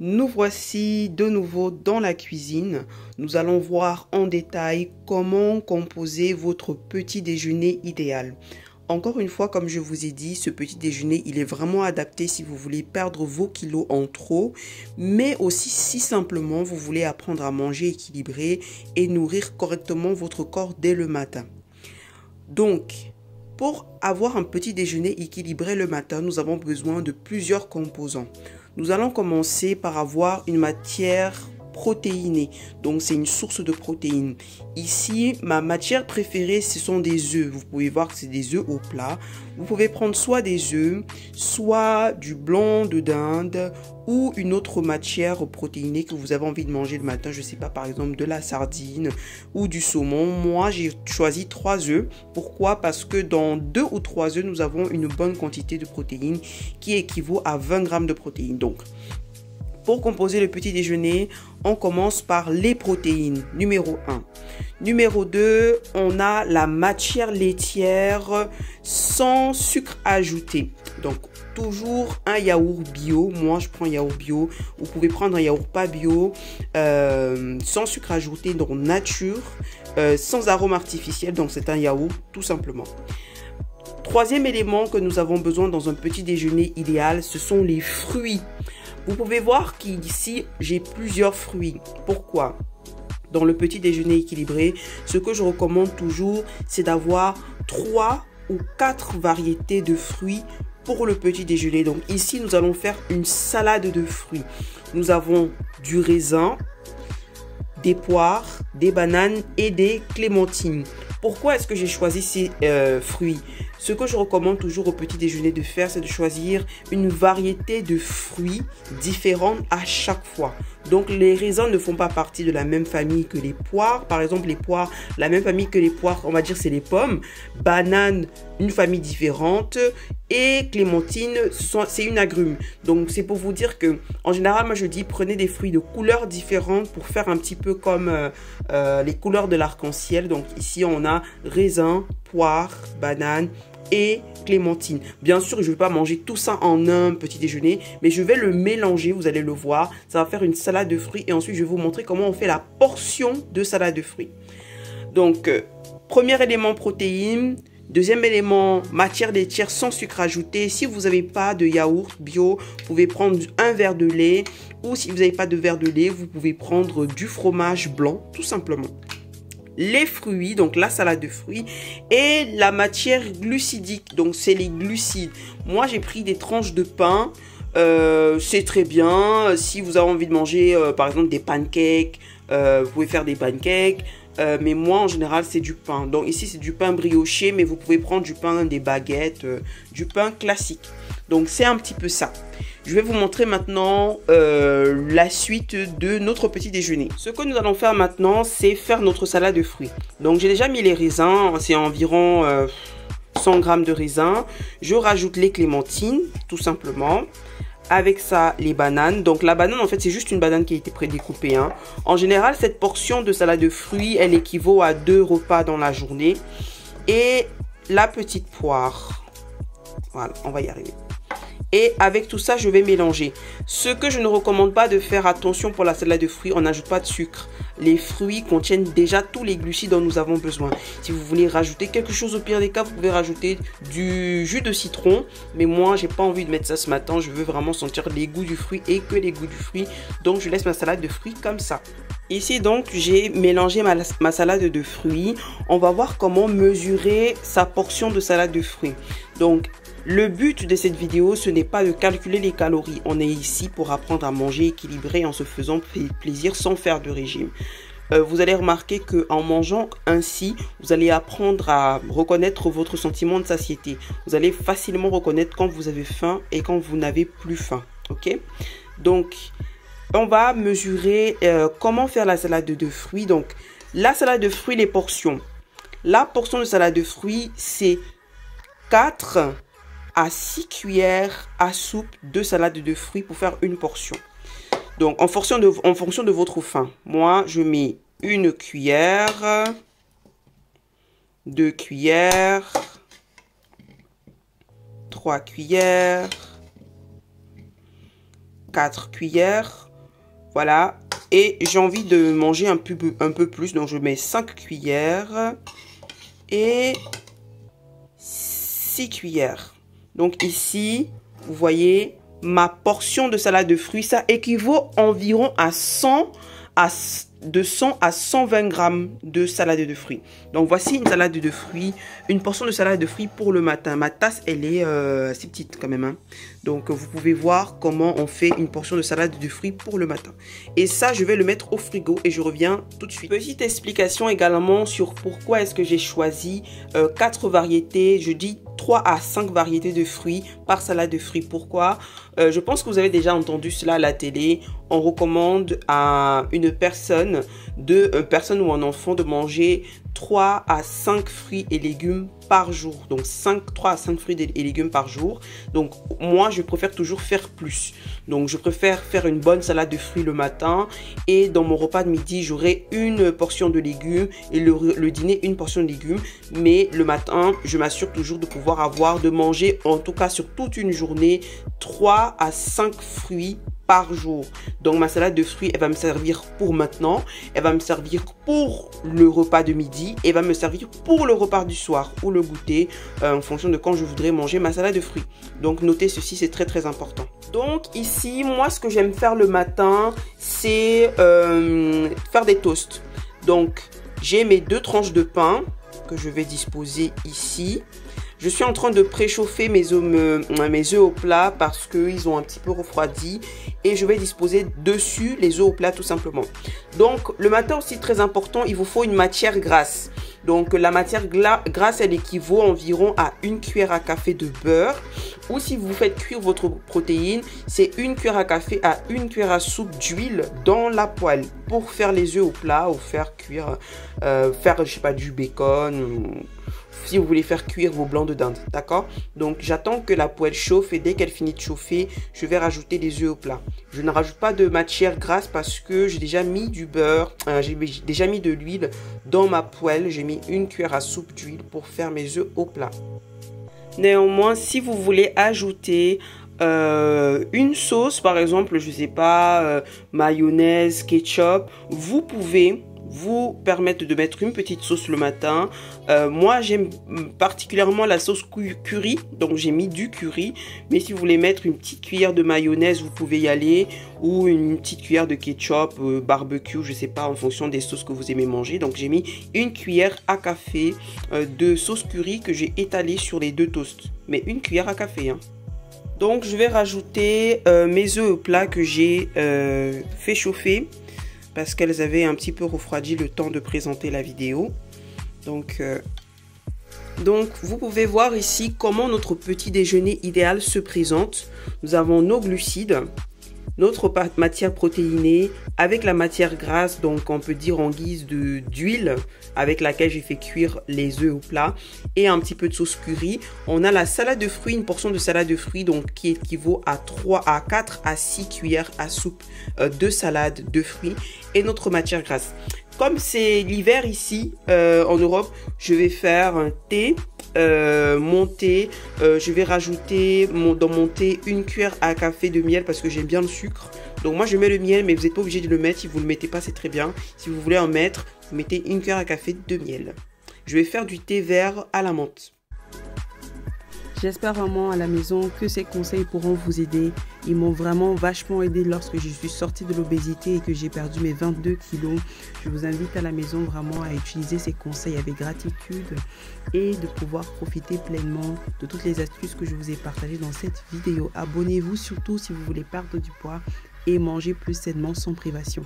Nous voici de nouveau dans la cuisine. Nous allons voir en détail comment composer votre petit déjeuner idéal. Encore une fois, comme je vous ai dit, ce petit déjeuner, il est vraiment adapté si vous voulez perdre vos kilos en trop, mais aussi si simplement vous voulez apprendre à manger équilibré et nourrir correctement votre corps dès le matin. Donc, pour avoir un petit déjeuner équilibré le matin, nous avons besoin de plusieurs composants. Nous allons commencer par avoir une matière protéinée. Donc, c'est une source de protéines. Ici, ma matière préférée, ce sont des œufs. Vous pouvez voir que c'est des œufs au plat. Vous pouvez prendre soit des œufs, soit du blanc de dinde ou une autre matière protéinée que vous avez envie de manger le matin. Je ne sais pas, par exemple, de la sardine ou du saumon. Moi, j'ai choisi 3 œufs. Pourquoi? Parce que dans 2 ou 3 œufs, nous avons une bonne quantité de protéines qui équivaut à 20 grammes de protéines. Donc, pour composer le petit déjeuner, on commence par les protéines, numéro 1. Numéro 2, on a la matière laitière sans sucre ajouté. Donc, toujours un yaourt bio. Moi, je prends un yaourt bio. Vous pouvez prendre un yaourt pas bio, sans sucre ajouté, donc nature, sans arôme artificiel. Donc, c'est un yaourt, tout simplement. Troisième élément que nous avons besoin dans un petit déjeuner idéal, ce sont les fruits. Vous pouvez voir qu'ici, j'ai plusieurs fruits. Pourquoi? Dans le petit déjeuner équilibré, ce que je recommande toujours, c'est d'avoir 3 ou 4 variétés de fruits pour le petit déjeuner. Donc ici, nous allons faire une salade de fruits. Nous avons du raisin, des poires, des bananes et des clémentines. Pourquoi est-ce que j'ai choisi ces fruits? Ce que je recommande toujours au petit déjeuner de faire, c'est de choisir une variété de fruits différentes à chaque fois. Donc, les raisins ne font pas partie de la même famille que les poires. Par exemple, les poires, la même famille que les poires, on va dire, c'est les pommes. Bananes, une famille différente. Et clémentine, c'est une agrume. Donc, c'est pour vous dire que, en général, moi, je dis, prenez des fruits de couleurs différentes pour faire un petit peu comme les couleurs de l'arc-en-ciel. Donc, ici, on a raisin, poire, banane et clémentine. Bien sûr, je ne vais pas manger tout ça en un petit déjeuner, mais je vais le mélanger, vous allez le voir. Ça va faire une salade de fruits et ensuite, je vais vous montrer comment on fait la portion de salade de fruits. Donc, premier élément, protéines. Deuxième élément, matière laitière sans sucre ajouté. Si vous n'avez pas de yaourt bio, vous pouvez prendre un verre de lait. Ou si vous n'avez pas de verre de lait, vous pouvez prendre du fromage blanc, tout simplement. Les fruits, donc la salade de fruits, et la matière glucidique, donc c'est les glucides. Moi, j'ai pris des tranches de pain, c'est très bien. Si vous avez envie de manger, par exemple, des pancakes, vous pouvez faire des pancakes. Mais moi, en général, c'est du pain. Donc ici, c'est du pain brioché, mais vous pouvez prendre du pain, des baguettes, du pain classique. Donc, c'est un petit peu ça. Je vais vous montrer maintenant la suite de notre petit déjeuner. Ce que nous allons faire maintenant, c'est faire notre salade de fruits. Donc, j'ai déjà mis les raisins. C'est environ 100 grammes de raisins. Je rajoute les clémentines, tout simplement. Avec ça, les bananes. Donc, la banane, en fait, c'est juste une banane qui a été prédécoupée. Hein. En général, cette portion de salade de fruits, elle équivaut à 2 repas dans la journée. Et la petite poire. Voilà, on va y arriver. Et avec tout ça, je vais mélanger. Ce que je ne recommande pas de faire, attention pour la salade de fruits, on n'ajoute pas de sucre. Les fruits contiennent déjà tous les glucides dont nous avons besoin. Si vous voulez rajouter quelque chose, au pire des cas, vous pouvez rajouter du jus de citron. Mais moi, j'ai pas envie de mettre ça ce matin. Je veux vraiment sentir les goûts du fruit et que les goûts du fruit. Donc, je laisse ma salade de fruits comme ça. Ici, donc, j'ai mélangé ma salade de fruits. On va voir comment mesurer sa portion de salade de fruits. Donc, le but de cette vidéo, ce n'est pas de calculer les calories. On est ici pour apprendre à manger équilibré en se faisant plaisir sans faire de régime. Vous allez remarquer qu'en mangeant ainsi, vous allez apprendre à reconnaître votre sentiment de satiété. Vous allez facilement reconnaître quand vous avez faim et quand vous n'avez plus faim. Ok? Donc, on va mesurer comment faire la salade de fruits. Donc, la salade de fruits, les portions. La portion de salade de fruits, c'est 4 à 6 cuillères à soupe de salade de fruits pour faire une portion. Donc, en fonction de votre faim, moi, je mets 1 cuillère, 2 cuillères, 3 cuillères, 4 cuillères. Voilà. Et j'ai envie de manger un peu plus. Donc, je mets 5 cuillères et 6 cuillères. Donc, ici, vous voyez, ma portion de salade de fruits, ça équivaut environ à 100 à 120 grammes de salade de fruits. Donc, voici une salade de fruits, une portion de salade de fruits pour le matin. Ma tasse, elle est assez petite quand même, hein. Donc, vous pouvez voir comment on fait une portion de salade de fruits pour le matin. Et ça, je vais le mettre au frigo et je reviens tout de suite. Petite explication également sur pourquoi est-ce que j'ai choisi 4 variétés. Je dis 3 à 5 variétés de fruits par salade de fruits. Pourquoi? Je pense que vous avez déjà entendu cela à la télé. On recommande à une personne ou un enfant de manger 3 à 5 fruits et légumes par jour. Donc 3 à 5 fruits et légumes par jour. Donc moi, je préfère toujours faire plus. Donc je préfère faire une bonne salade de fruits le matin. Et dans mon repas de midi, j'aurai une portion de légumes. Et le dîner, une portion de légumes. Mais le matin, je m'assure toujours de pouvoir de manger, en tout cas sur toute une journée, 3 à 5 fruits par jour. Donc ma salade de fruits, elle va me servir pour maintenant, elle va me servir pour le repas de midi, et va me servir pour le repas du soir ou le goûter en fonction de quand je voudrais manger ma salade de fruits. Donc notez ceci, c'est très très important. Donc ici, moi ce que j'aime faire le matin, c'est faire des toasts. Donc j'ai mes 2 tranches de pain que je vais disposer ici. Je suis en train de préchauffer mes œufs au plat parce qu'ils ont un petit peu refroidi. Et je vais disposer dessus les œufs au plat tout simplement. Donc le matin aussi très important, il vous faut une matière grasse. Donc la matière grasse, elle équivaut environ à 1 cuillère à café de beurre. Ou si vous faites cuire votre protéine, c'est 1 cuillère à café à 1 cuillère à soupe d'huile dans la poêle. Pour faire les œufs au plat ou faire cuire, je sais pas, du bacon. Si vous voulez faire cuire vos blancs de dinde, d'accord? Donc j'attends que la poêle chauffe et dès qu'elle finit de chauffer, je vais rajouter des œufs au plat. Je ne rajoute pas de matière grasse parce que j'ai déjà mis du beurre, j'ai déjà mis de l'huile dans ma poêle. J'ai mis 1 cuillère à soupe d'huile pour faire mes œufs au plat. Néanmoins, si vous voulez ajouter une sauce, par exemple, je sais pas, mayonnaise, ketchup, vous pouvez vous permettre de mettre une petite sauce le matin. Moi, j'aime particulièrement la sauce curry, donc j'ai mis du curry. Mais si vous voulez mettre une petite cuillère de mayonnaise, vous pouvez y aller. Ou une petite cuillère de ketchup, barbecue, je sais pas, en fonction des sauces que vous aimez manger. Donc j'ai mis 1 cuillère à café de sauce curry que j'ai étalée sur les 2 toasts. Mais 1 cuillère à café, hein. Donc je vais rajouter mes œufs au plat que j'ai fait chauffer, parce qu'elles avaient un petit peu refroidi le temps de présenter la vidéo. Donc vous pouvez voir ici comment notre petit déjeuner idéal se présente. Nous avons nos glucides, notre matière protéinée avec la matière grasse, donc on peut dire en guise d'huile avec laquelle j'ai fait cuire les œufs au plat, et un petit peu de sauce curry. On a la salade de fruits, une portion de salade de fruits donc qui équivaut à 4 à 6 cuillères à soupe de salade de fruits, et notre matière grasse. Comme c'est l'hiver ici en Europe, je vais faire un thé. Mon thé, je vais rajouter dans mon thé 1 cuillère à café de miel parce que j'aime bien le sucre. Donc moi je mets le miel, mais vous n'êtes pas obligé de le mettre. Si vous ne le mettez pas, c'est très bien. Si vous voulez en mettre, vous mettez 1 cuillère à café de miel. Je vais faire du thé vert à la menthe. J'espère vraiment à la maison que ces conseils pourront vous aider. Ils m'ont vraiment vachement aidé lorsque je suis sortie de l'obésité et que j'ai perdu mes 22 kilos. Je vous invite à la maison vraiment à utiliser ces conseils avec gratitude et de pouvoir profiter pleinement de toutes les astuces que je vous ai partagées dans cette vidéo. Abonnez-vous surtout si vous voulez perdre du poids et manger plus sainement sans privation.